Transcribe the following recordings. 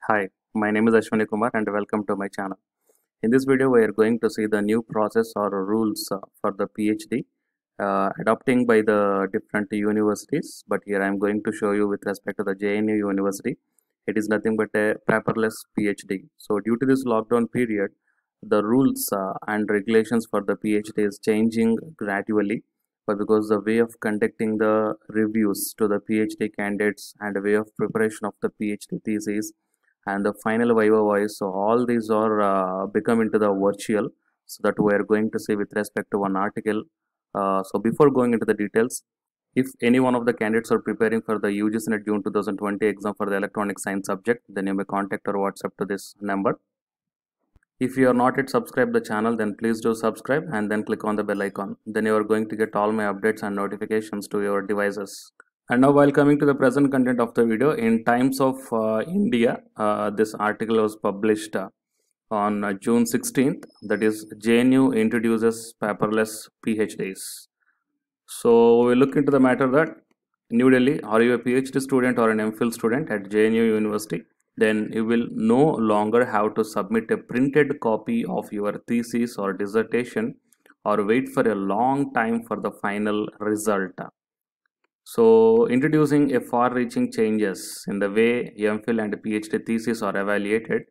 Hi, my name is Ashwani Kumar and welcome to my channel. In this video, we are going to see the new process or rules for the PhD adopting by the different universities. But here I am going to show you with respect to the JNU University. It is nothing but a paperless PhD. So due to this lockdown period, the rules and regulations for the PhD is changing gradually. But because the way of conducting the reviews to the PhD candidates and the way of preparation of the PhD thesis and the final viva voice, so all these are become into the virtual, so that we are going to see with respect to one article. So before going into the details, if any one of the candidates are preparing for the UGC NET June 2020 exam for the electronic science subject, then you may contact or WhatsApp to this number. If you are not yet subscribed the channel, then please do subscribe and then click on the bell icon. Then you are going to get all my updates and notifications to your devices. And now, while coming to the present content of the video, in Times of India, this article was published on June 16th. That is, JNU introduces paperless PhDs. So we look into the matter that New Delhi, are you a PhD student or an MPhil student at JNU University? Then you will no longer have to submit a printed copy of your thesis or dissertation or wait for a long time for the final result. So, introducing a far-reaching changes in the way MPhil and PhD theses are evaluated,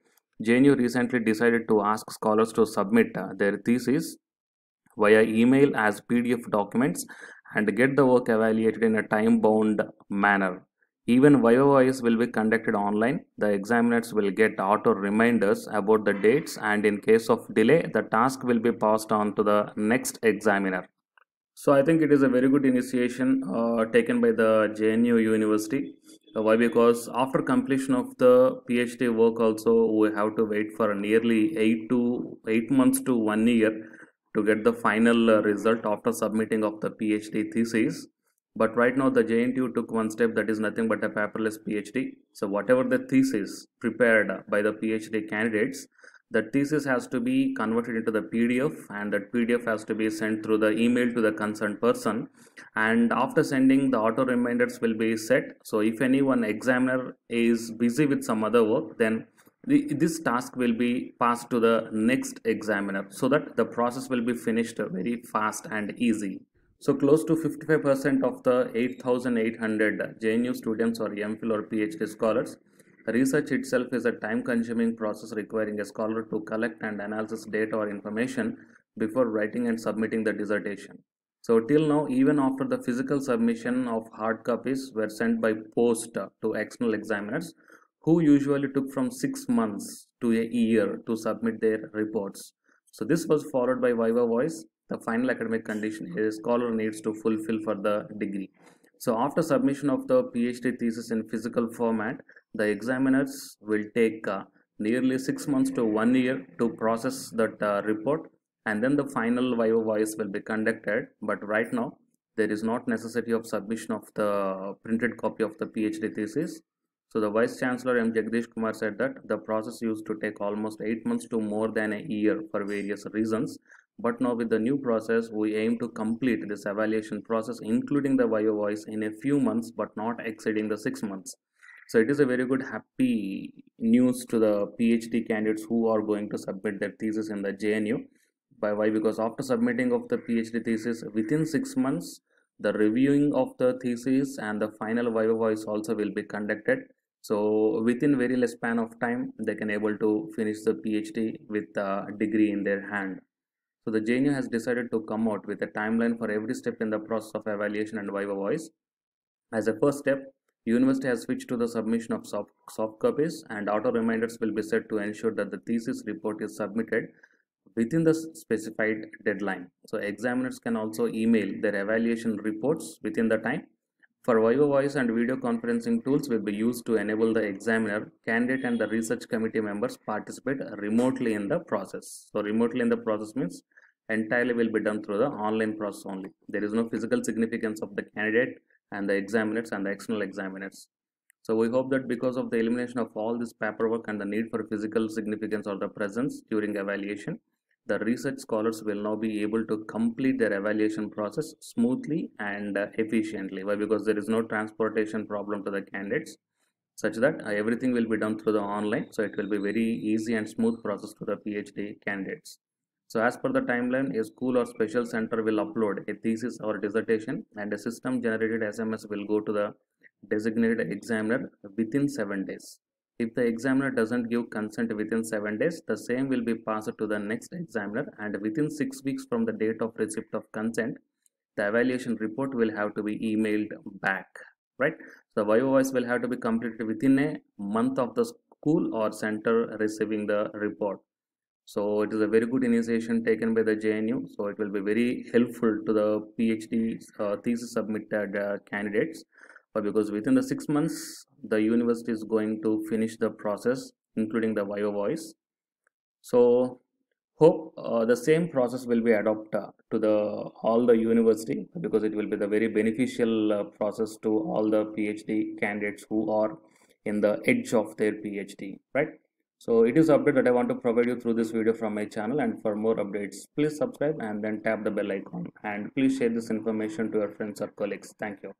JNU recently decided to ask scholars to submit their thesis via email as PDF documents and get the work evaluated in a time-bound manner. Even Viva Voice will be conducted online. The examiners will get auto reminders about the dates, and in case of delay, the task will be passed on to the next examiner. So I think it is a very good initiation taken by the JNU University. Why? Because after completion of the PhD work, also we have to wait for nearly 8 months to 1 year to get the final result after submitting of the PhD thesis. But right now the JNTU took one step, that is nothing but a paperless PhD. So whatever the thesis prepared by the PhD candidates, the thesis has to be converted into the PDF, and that PDF has to be sent through the email to the concerned person, and after sending, the auto reminders will be set. So if any one examiner is busy with some other work, then this task will be passed to the next examiner, so that the process will be finished very fast and easy. So close to 55% of the 8,800 JNU students or MPhil or PhD scholars, research itself is a time-consuming process requiring a scholar to collect and analyze data or information before writing and submitting the dissertation. So till now, even after the physical submission of hard copies were sent by post to external examiners, who usually took from 6 months to a year to submit their reports. So this was followed by Viva Voice, the final academic condition a scholar needs to fulfill for the degree. So after submission of the PhD thesis in physical format, the examiners will take nearly 6 months to 1 year to process that report, and then the final Viva Voice will be conducted. But right now, there is not necessity of submission of the printed copy of the PhD thesis. So the Vice Chancellor M. Jagdish Kumar said that the process used to take almost 8 months to more than a year for various reasons. But now with the new process, we aim to complete this evaluation process, including the Viva Voice, in a few months, but not exceeding the 6 months. So it is a very good happy news to the PhD candidates who are going to submit their thesis in the JNU. By why? Because after submitting of the PhD thesis within 6 months, the reviewing of the thesis and the final Viva Voice also will be conducted. So within very less span of time, they can able to finish the PhD with a degree in their hand. So the JNU has decided to come out with a timeline for every step in the process of evaluation and Viva Voice. As a first step, university has switched to the submission of soft copies, and auto reminders will be set to ensure that the thesis report is submitted within the specified deadline. So examiners can also email their evaluation reports within the time. For Viva Voice and video conferencing tools will be used to enable the examiner, candidate and the research committee members participate remotely in the process. So remotely in the process means entirely will be done through the online process only. There is no physical significance of the candidate and the examiners and the external examiners. So we hope that because of the elimination of all this paperwork and the need for physical significance or the presence during evaluation, the research scholars will now be able to complete their evaluation process smoothly and efficiently. Why? Because there is no transportation problem to the candidates. such that everything will be done through the online, so it will be very easy and smooth process to the PhD candidates. So as per the timeline, a school or special center will upload a thesis or dissertation, and a system generated SMS will go to the designated examiner within 7 days. If the examiner doesn't give consent within 7 days, the same will be passed to the next examiner, and within 6 weeks from the date of receipt of consent, the evaluation report will have to be emailed back, right? So YOYs will have to be completed within a month of the school or center receiving the report. So it is a very good initiation taken by the JNU. So it will be very helpful to the PhD thesis submitted candidates, because within the 6 months, the university is going to finish the process, including the YOYs. So hope the same process will be adopted to the all the university, because it will be the very beneficial process to all the PhD candidates who are in the edge of their PhD, right? So it is update that I want to provide you through this video from my channel, and for more updates, please subscribe and then tap the bell icon, and please share this information to your friends or colleagues. Thank you.